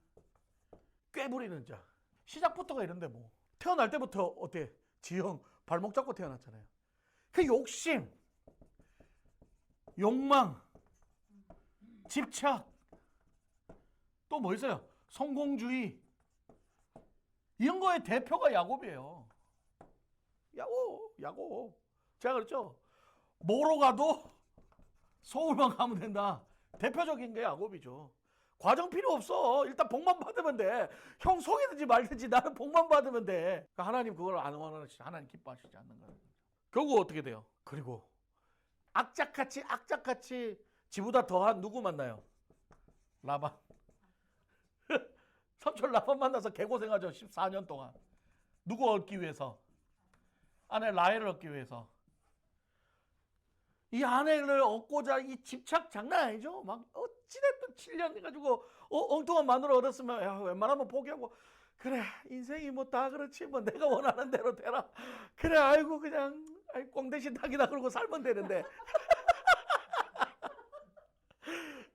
꾀부리는 자. 시작부터가 이런데 뭐. 태어날 때부터 어때? 지형 발목 잡고 태어났잖아요. 그 욕심, 욕망, 집착, 또 뭐 있어요? 성공주의. 이런 거의 대표가 야곱이에요. 야곱. 제가 그랬죠. 뭐로 가도 서울만 가면 된다. 대표적인 게 야곱이죠. 과정 필요 없어. 일단 복만 받으면 돼. 형 속이든지 말든지 나는 복만 받으면 돼. 그러니까 하나님 그걸 안 원하시지. 하나님 기뻐하시지 않는 거예요. 결국 어떻게 돼요? 그리고 악착같이 지보다 더한 누구 만나요? 라반. 삼촌 라반 만나서 개고생하죠. 14년 동안. 누구 얻기 위해서? 아내 라헬을 얻기 위해서. 이 아내를 얻고자 이 집착 장난 아니죠? 막 어찌됐든 7년 해가지고 엉뚱한 마누라 얻었으면 야, 웬만하면 포기하고 그래 인생이 뭐 다 그렇지 뭐 내가 원하는 대로 되라. 그래 아이고 그냥 꽁 대신 닭이다 그러고 살면 되는데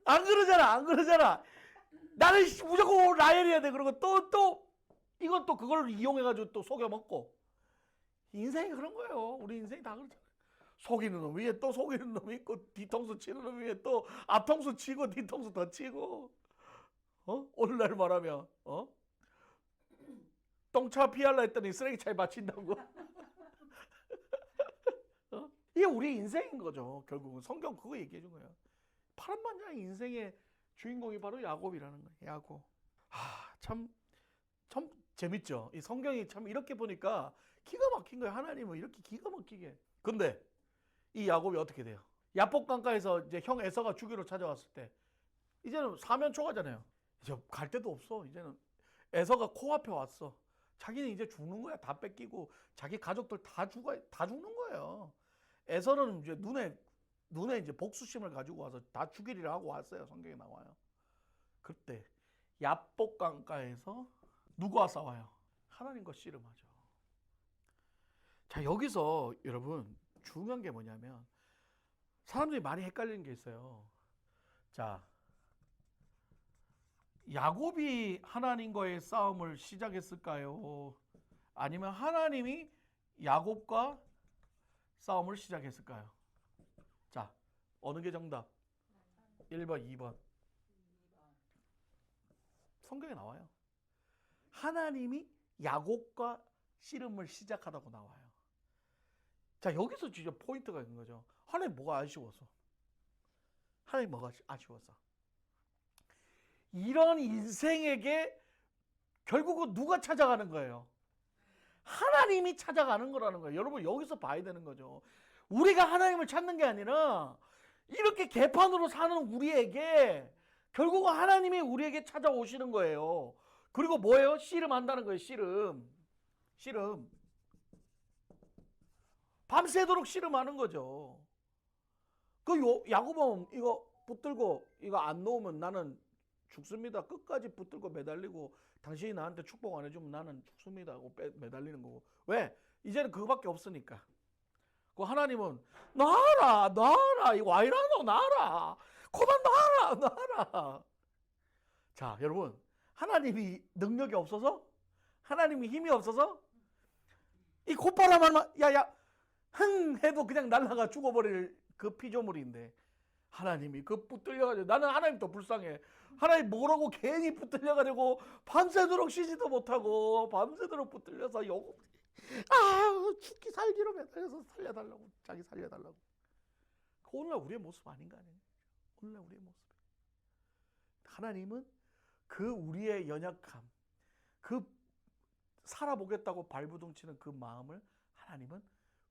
안 그러잖아. 나는 무조건 라헬이어야 돼. 그러고 또 이것도 그걸 이용해가지고 또 속여먹고. 인생이 그런 거예요. 우리 인생이 다 그렇잖아요. 속이는 놈 위에 또 속이는 놈이 있고 뒤통수 치는 놈 위에 또 앞통수 치고 뒤통수 더 치고. 오늘날 말하면 똥차 피하려 했더니 쓰레기차에 맞힌다고. 이게 우리 인생인 거죠. 결국은 성경 그거 얘기해 준 거예요. 파란만장의 인생의 주인공이 바로 야곱이라는 거예요. 야곱. 참 재밌죠. 이 성경이 참 이렇게 보니까 기가 막힌 거예요. 하나님은 이렇게 기가 막히게. 근데 이 야곱이 어떻게 돼요? 야복 강가에서 이제 형 에서가 주기로 찾아왔을 때 이제는 사면 초가잖아요. 이제 갈 데도 없어. 이제는 에서가 코앞에 왔어. 자기는 이제 죽는 거야. 다 뺏기고 자기 가족들 다 죽는 거예요. 에서는 이제 눈에 이제 복수심을 가지고 와서 다 죽이리라 하고 왔어요. 성경에 나와요. 그때 야복 강가에서 누구와 싸워요? 하나님과 씨름하죠. 자, 여기서 여러분 중요한 게 뭐냐면 사람들이 많이 헷갈리는 게 있어요. 자, 야곱이 하나님과의 싸움을 시작했을까요? 아니면 하나님이 야곱과 싸움을 시작했을까요? 자, 어느 게 정답? 1번, 2번. 성경에 나와요. 하나님이 야곱과 씨름을 시작하다고 나와요. 자, 여기서 진짜 포인트가 있는 거죠. 하나님 뭐가 아쉬워서? 하나님 뭐가 아쉬워서? 이런 인생에게 결국은 누가 찾아가는 거예요? 하나님이 찾아가는 거라는 거예요. 여러분 여기서 봐야 되는 거죠. 우리가 하나님을 찾는 게 아니라 이렇게 개판으로 사는 우리에게 결국은 하나님이 우리에게 찾아오시는 거예요. 그리고 뭐예요? 씨름한다는 거예요. 씨름. 밤새도록 씨름하는 거죠. 야구범 이거 붙들고 이거 안 놓으면 나는 죽습니다. 끝까지 붙들고 매달리고 당신이 나한테 축복 안 해주면 나는 죽습니다 하고 매달리는 거고. 왜? 이제는 그거밖에 없으니까. 그 하나님은 놔라 이거 와이라노 놔라 그만 놔라. 자, 여러분 하나님이 능력이 없어서, 하나님이 힘이 없어서 이 콧바람만 야야 흥 해도 그냥 날아가 죽어버릴 그 피조물인데, 하나님이 그 붙들려가지고, 나는 하나님 더 불쌍해. 하나님 뭐라고 괜히 붙들려가지고 밤새도록 쉬지도 못하고 밤새도록 붙들려서 죽기 살기로 매달려서 살려달라고, 자기 살려달라고. 그 오늘날 우리의 모습 아닌가 아니에요? 오늘날 우리의 모습. 하나님은 그 우리의 연약함, 그 살아보겠다고 발부둥치는 그 마음을 하나님은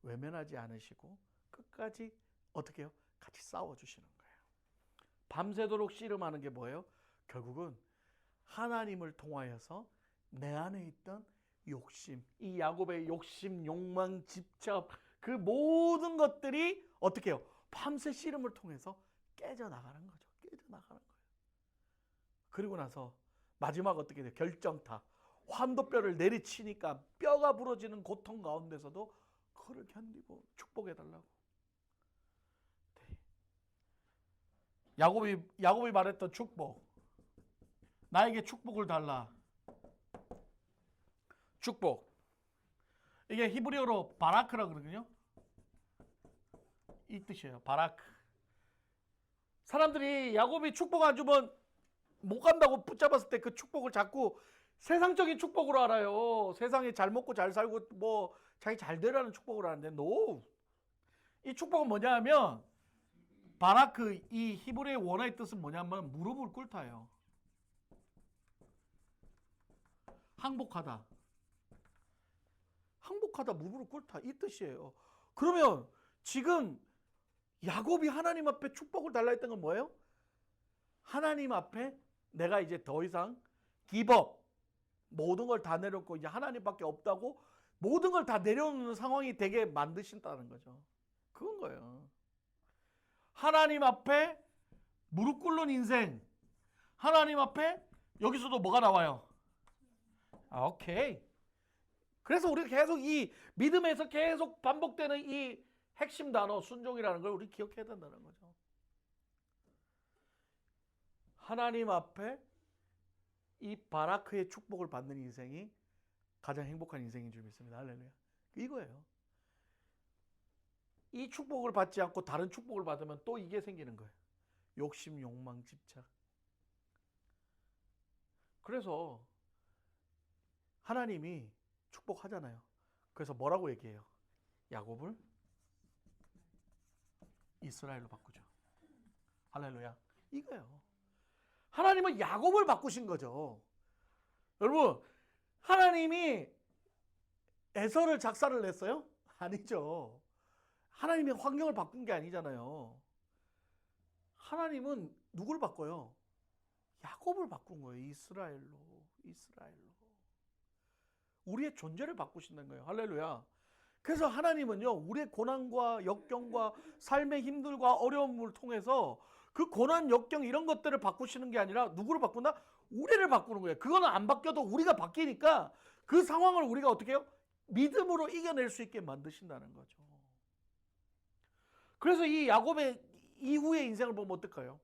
외면하지 않으시고 끝까지 어떻게 해요? 같이 싸워주시는 거예요. 밤새도록 씨름하는 게 뭐예요? 결국은 하나님을 통하여서 내 안에 있던 욕심, 이 야곱의 욕심, 욕망, 집착, 그 모든 것들이 어떻게 해요? 밤새 씨름을 통해서 깨져나가는 거죠. 깨져나가는 거예요. 그리고 나서 마지막 어떻게 돼요? 결정타. 환도뼈를 내리치니까 뼈가 부러지는 고통 가운데서도 그걸 견디고 축복해달라고. 야곱이 말했던 축복. 나에게 축복을 달라. 축복. 이게 히브리어로 바라크라 그러거든요. 이 뜻이에요. 바라크. 사람들이 야곱이 축복 안 주면 못 간다고 붙잡았을 때 그 축복을 자꾸 세상적인 축복으로 알아요. 세상에 잘 먹고 잘 살고 뭐 자기 잘 되라는 축복을 하는데, no. 이 축복은 뭐냐 하면, 바라크 이 히브리의 원어의 뜻은 뭐냐면 무릎을 꿇다예요. 항복하다. 항복하다, 무릎을 꿇다, 이 뜻이에요. 그러면 지금 야곱이 하나님 앞에 축복을 달라 했던 건 뭐예요? 하나님 앞에 내가 이제 더 이상 기법, 모든 걸 다 내려놓고 이제 하나님밖에 없다고 모든 걸 다 내려놓는 상황이 되게 만드신다는 거죠. 그건 거예요. 하나님 앞에 무릎 꿇는 인생. 하나님 앞에 여기서도 뭐가 나와요? 오케이. 그래서 우리가 계속 이 믿음에서 계속 반복되는 이 핵심 단어 순종이라는 걸 우리 기억해야 된다는 거죠. 하나님 앞에 이 바라크의 축복을 받는 인생이 가장 행복한 인생인 줄 믿습니다. 할렐루야. 이거예요. 이 축복을 받지 않고 다른 축복을 받으면 또 이게 생기는 거예요. 욕심, 욕망, 집착. 그래서 하나님이 축복하잖아요. 그래서 뭐라고 얘기해요? 야곱을 이스라엘로 바꾸죠. 할렐루야. 이거예요. 하나님은 야곱을 바꾸신 거죠. 여러분, 하나님이 에서를 작사를 냈어요? 아니죠. 하나님이 환경을 바꾼 게 아니잖아요. 하나님은 누굴 바꿔요? 야곱을 바꾼 거예요. 이스라엘로. 우리의 존재를 바꾸신다는 거예요. 할렐루야. 그래서 하나님은요, 우리의 고난과 역경과 삶의 힘들과 어려움을 통해서 그 고난, 역경 이런 것들을 바꾸시는 게 아니라 누구를 바꾼다? 우리를 바꾸는 거예요. 그거는 안 바뀌어도 우리가 바뀌니까 그 상황을 우리가 어떻게 해요? 믿음으로 이겨낼 수 있게 만드신다는 거죠. 그래서 이 야곱의 이후의 인생을 보면 어떨까요?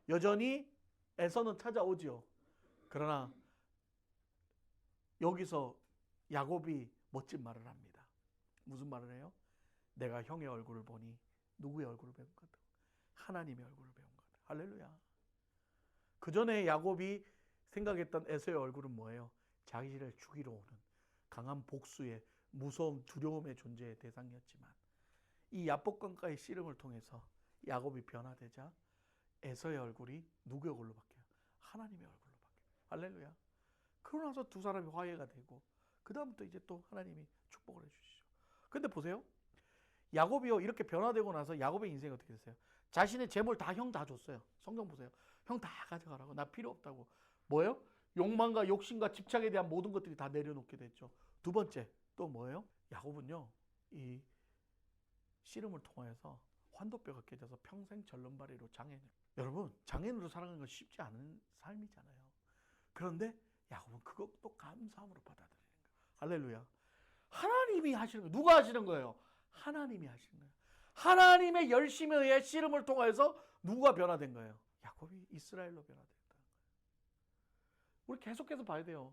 여전히 에서는 찾아오지요. 그러나 여기서 야곱이 멋진 말을 합니다. 무슨 말을 해요? 내가 형의 얼굴을 보니 누구의 얼굴을 배운 것 같아? 하나님의 얼굴을 배운 것 같아. 할렐루야. 그 전에 야곱이 생각했던 에서의 얼굴은 뭐예요? 자기를 죽이러 오는 강한 복수의 무서움, 두려움의 존재의 대상이었지만 이 야복강가의 씨름을 통해서 야곱이 변화되자 에서의 얼굴이 누구의 얼굴로 바뀌어요? 하나님의 얼굴로 바뀌어요. 할렐루야. 그러고 나서 두 사람이 화해가 되고 그 다음부터 이제 또 하나님이 축복을 해주시죠. 근데 보세요. 야곱이요 이렇게 변화되고 나서 야곱의 인생이 어떻게 됐어요? 자신의 재물 다 형 다 줬어요. 성경 보세요. 형 다 가져가라고. 나 필요 없다고. 뭐예요? 욕망과 욕심과 집착에 대한 모든 것들이 다 내려놓게 됐죠. 두 번째 또 뭐예요? 야곱은요 이 씨름을 통하여서 환도뼈가 깨져서 평생 절름발이로 장애인. 여러분 장애인으로 살아가는 건 쉽지 않은 삶이잖아요. 그런데 야곱은 그것도 감사함으로 받아들이는 거예요. 할렐루야. 하나님이 하시는 거예요. 누가 하시는 거예요? 하나님이 하시는 거예요. 하나님의 열심에 의해 씨름을 통해서 누가 변화된 거예요? 야곱이 이스라엘로 변화됐다는 거예요. 우리 계속해서 봐야 돼요.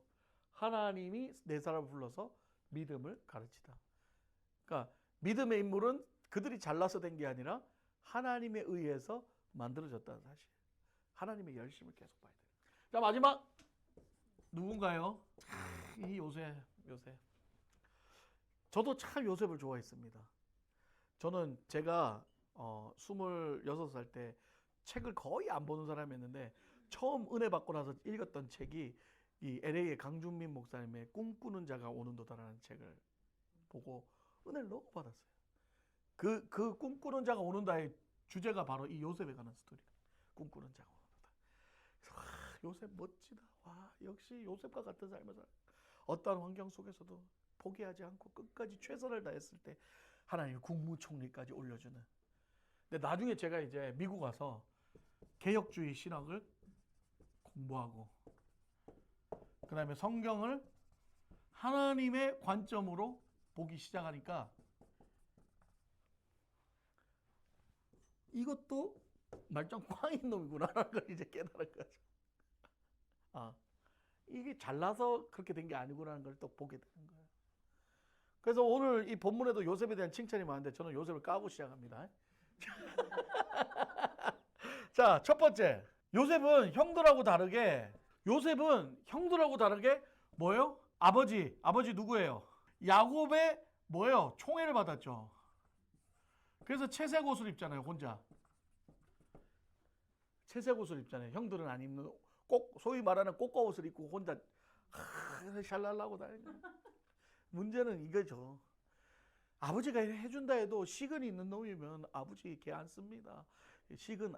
하나님이 네 사람을 불러서 믿음을 가르치다. 그러니까 믿음의 인물은 그들이 잘나서 된 게 아니라 하나님에 의해서 만들어졌다는 사실. 하나님의 열심을 계속 봐야 돼요. 자, 마지막 누군가요? 이 요셉. 저도 참 요셉을 좋아했습니다. 저는 제가 26살 때 책을 거의 안 보는 사람이었는데 처음 은혜 받고 나서 읽었던 책이 이 LA의 강준민 목사님의 꿈꾸는 자가 오는도다라는 책을 보고 은혜를 너무 받았어요. 그 꿈꾸는 자가 오는다의 주제가 바로 이 요셉에 관한 스토리. 꿈꾸는 자가 오는도다. 그래서 요셉 멋지다. 와, 역시 요셉과 같은 삶을 살아. 어떠한 환경 속에서도 포기하지 않고 끝까지 최선을 다했을 때 하나님이 국무총리까지 올려주는. 근데 나중에 제가 이제 미국 와서 개혁주의 신학을 공부하고 그 다음에 성경을 하나님의 관점으로 보기 시작하니까 이것도 말짱 꽝인 놈이구나라는 걸 이제 깨달은 거죠. 이게 잘나서 그렇게 된 게 아니구나라는 걸 또 보게 되는 거예요. 그래서 오늘 이 본문에도 요셉에 대한 칭찬이 많은데 저는 요셉을 까고 시작합니다. 자, 첫 번째. 요셉은 형들하고 다르게 뭐예요? 아버지 누구예요? 야곱의 뭐예요? 총애를 받았죠. 그래서 채색 옷을 입잖아요, 혼자. 채색 옷을 입잖아요. 형들은 안 입는 소위 말하는 꽃가 옷을 입고 혼자 샬랄라고 다니는. 문제는 이거죠. 아버지가 해준다 해도 시근이 있는 놈이면 아버지 개 안 씁니다. 시근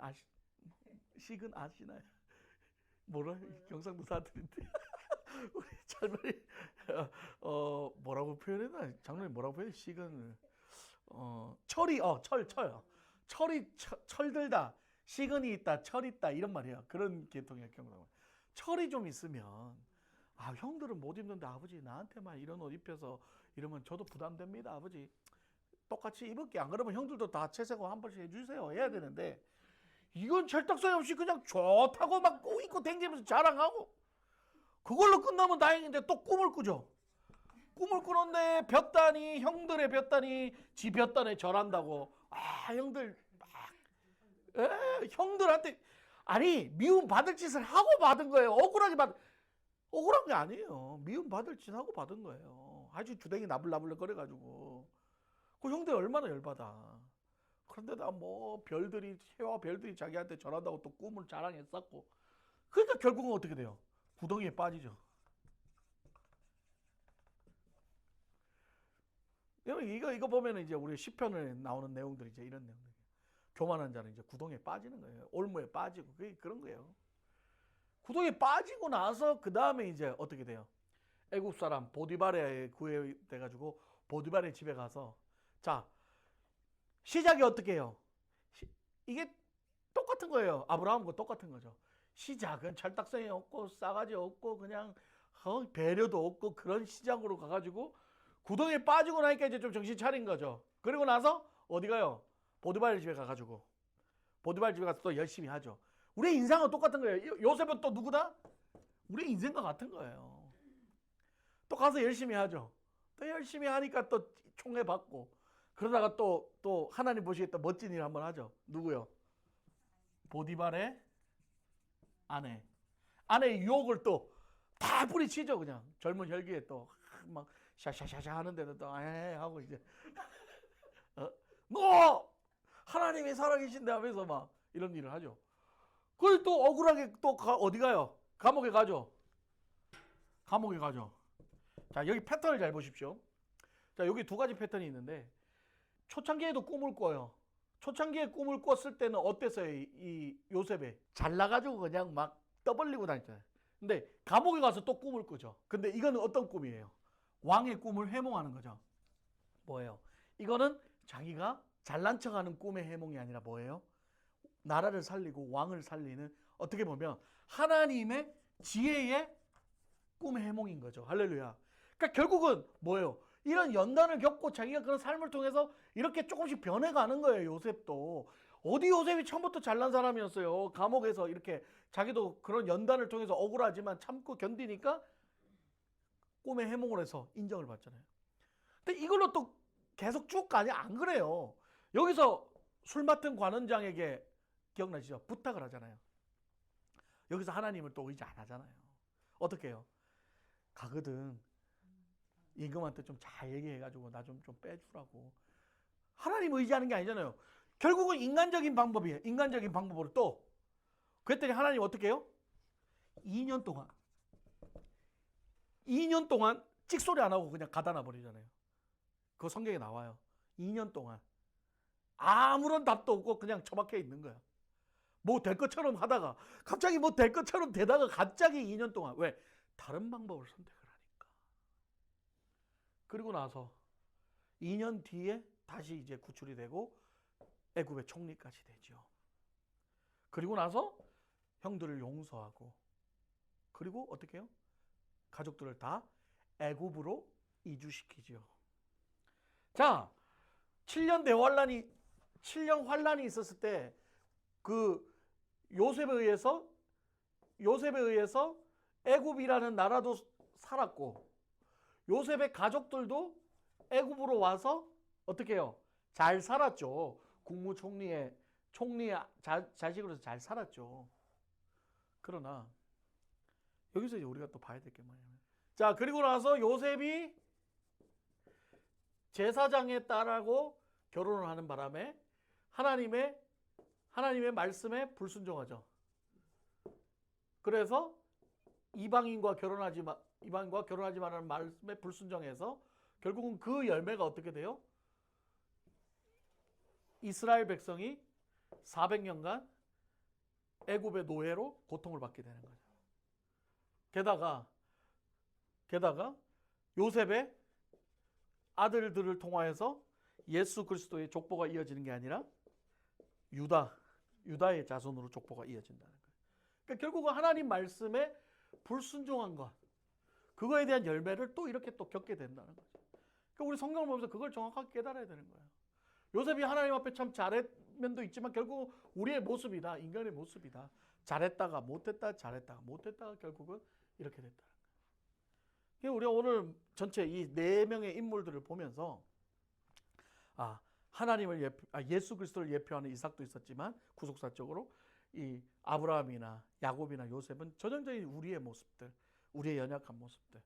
아시나요? 뭐라 경상도 사투리인데 우리 장로님 뭐라고 표현했나? 장로님 뭐라고 표현해? 시근을 철들다. 시근이 있다, 철 있다 이런 말이에요. 그런 계통의 경우는 철이 좀 있으면 형들은 못 입는데 아버지 나한테만 이런 옷 입혀서 이러면 저도 부담됩니다. 아버지 똑같이 입을게. 안 그러면 형들도 다 채색 옷 한 번씩 해주세요. 해야 되는데 이건 철딱서니 없이 그냥 좋다고 막 꼭 입고 댕기면서 자랑하고 그걸로 끝나면 다행인데 또 꿈을 꾸죠. 꿈을 꾸는데 형들의 볕단이 지 볕단에 절한다고. 형들 형들한테 미움 받을 짓을 하고 받은 거예요. 억울한 게 아니에요. 미움 받을 짓 하고 받은 거예요. 아주 주댕이 나불나불 거려가지고 그 형들 얼마나 열받아. 그런데다 해와 별들이 자기한테 절한다고 또 꿈을 자랑했었고. 그러니까 결국은 어떻게 돼요? 구덩이에 빠지죠. 여러분 이거 보면 이제 우리 시편에 나오는 내용들이 이제 이런 내용들. 교만한 자는 이제 구덩이에 빠지는 거예요. 올무에 빠지고 그런 거예요. 구덩이에 빠지고 나서 그 다음에 이제 어떻게 돼요? 애굽 사람 보디발에 구해돼가지고 보디발의 집에 가서 자 시작이 어떻게 해요? 이게 똑같은 거예요. 아브라함과 똑같은 거죠. 시작은 철딱서니 없고 싸가지 없고 그냥 배려도 없고 그런 시작으로 가가지고 구덩이에 빠지고 나니까 이제 좀 정신 차린 거죠. 그리고 나서 어디 가요? 보디발 집에 가가지고 보디발 집에 가서 또 열심히 하죠. 우리의 인생은 똑같은 거예요. 요셉은 또 누구다? 우리의 인생과 같은 거예요. 또 가서 열심히 하죠. 또 열심히 하니까 또 총회 받고 그러다가 또 하나님 보시겠다 멋진 일 한번 하죠. 누구요? 보디발의 아내의 유혹을 또 다 뿌리치죠. 그냥 젊은 혈기에 또 막 샤샤샤샤 하는데도 또 하고 이제 너 하나님이 살아계신데 하면서 막 이런 일을 하죠. 그걸 또 억울하게 또 어디 가요? 감옥에 가죠. 감옥에 가죠. 자, 여기 패턴을 잘 보십시오. 자, 여기 두 가지 패턴이 있는데 초창기에도 꿈을 꿔요. 초창기에 꿈을 꿨을 때는 어땠어요? 이 요셉이 잘나가지고 그냥 막 떠벌리고 다녔잖아요. 근데 감옥에 가서 또 꿈을 꾸죠. 근데 이거는 어떤 꿈이에요? 왕의 꿈을 해몽하는 거죠. 뭐예요? 이거는 자기가 잘난 척하는 꿈의 해몽이 아니라 뭐예요? 나라를 살리고 왕을 살리는 어떻게 보면 하나님의 지혜의 꿈의 해몽인 거죠. 할렐루야. 그러니까 결국은 뭐예요? 이런 연단을 겪고 자기가 그런 삶을 통해서 이렇게 조금씩 변해가는 거예요. 요셉도. 어디 요셉이 처음부터 잘난 사람이었어요. 감옥에서 이렇게 자기도 그런 연단을 통해서 억울하지만 참고 견디니까 꿈의 해몽을 해서 인정을 받잖아요. 근데 이걸로 또 계속 쭉 가냐? 안 그래요. 여기서 술 맡은 관원장에게 기억나시죠? 부탁을 하잖아요. 여기서 하나님을 또 의지 안 하잖아요. 어떻게 해요? 가거든. 임금한테 좀 잘 얘기해가지고 나 좀 빼주라고. 하나님 의지하는 게 아니잖아요. 결국은 인간적인 방법이에요. 인간적인 방법으로 또. 그랬더니 하나님 어떻게 해요? 2년 동안 찍소리 안 하고 그냥 가다 놔버리잖아요. 그거 성경에 나와요. 2년 동안. 아무런 답도 없고 그냥 처박혀 있는 거야. 뭐 될 것처럼 하다가 갑자기 뭐 될 것처럼 되다가 갑자기 2년 동안. 왜? 다른 방법을 선택을 하니까. 그리고 나서 2년 뒤에 다시 이제 구출이 되고 애굽의 총리까지 되죠. 그리고 나서 형들을 용서하고 그리고 어떻게 해요? 가족들을 다 애굽으로 이주시키죠. 자, 7년 환란이 있었을 때 그 요셉에 의해서 애굽이라는 나라도 살았고 요셉의 가족들도 애굽으로 와서 어떻게 해요? 잘 살았죠. 국무총리의 자식으로서 잘 살았죠. 그러나 여기서 이제 우리가 또 봐야 될 게 뭐냐면 자, 그리고 나서 요셉이 제사장의 딸하고 결혼을 하는 바람에 하나님의 말씀에 불순종하죠. 그래서 이방인과 결혼하지 말라는 말씀에 불순종해서 결국은 그 열매가 어떻게 돼요? 이스라엘 백성이 400년간 애굽의 노예로 고통을 받게 되는 거죠. 게다가 요셉의 아들들을 통하여서 예수 그리스도의 족보가 이어지는 게 아니라 유다의 자손으로 족보가 이어진다는 거예요. 그러니까 결국은 하나님 말씀에 불순종한 것, 그거에 대한 열매를 또 이렇게 또 겪게 된다는 거죠. 그러니까 우리 성경을 보면서 그걸 정확하게 깨달아야 되는 거예요. 요셉이 하나님 앞에 참 잘했면도 있지만 결국 우리의 모습이다, 인간의 모습이다. 잘했다가 못했다, 잘했다가 못했다가 결국은 이렇게 됐다는 거예요. 우리가 오늘 전체 이 4명의 인물들을 보면서 예수 그리스도를 예표하는 이삭도 있었지만 구속사적으로 이 아브라함이나 야곱이나 요셉은 전형적인 우리의 모습들, 우리의 연약한 모습들.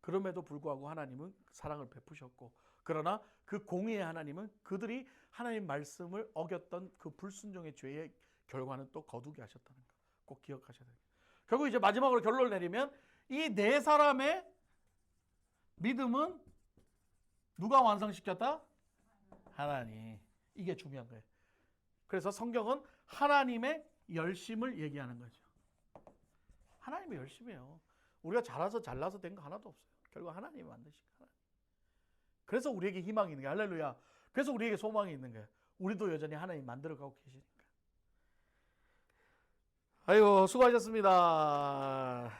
그럼에도 불구하고 하나님은 사랑을 베푸셨고, 그러나 그 공의의 하나님은 그들이 하나님 말씀을 어겼던 그 불순종의 죄의 결과는 또 거두게 하셨다는 거. 꼭 기억하셔야 돼요. 결국 이제 마지막으로 결론을 내리면 이 4사람의 믿음은 누가 완성시켰다? 하나님. 이게 중요한 거예요. 그래서 성경은 하나님의 열심을 얘기하는 거죠. 하나님의 열심이에요. 우리가 잘나서 된 거 하나도 없어요. 결국 하나님이 만드신 거. 그래서 우리에게 희망이 있는 거예요. 할렐루야. 그래서 우리에게 소망이 있는 거예요. 우리도 여전히 하나님 만들어가고 계시니까. 아이고, 수고하셨습니다.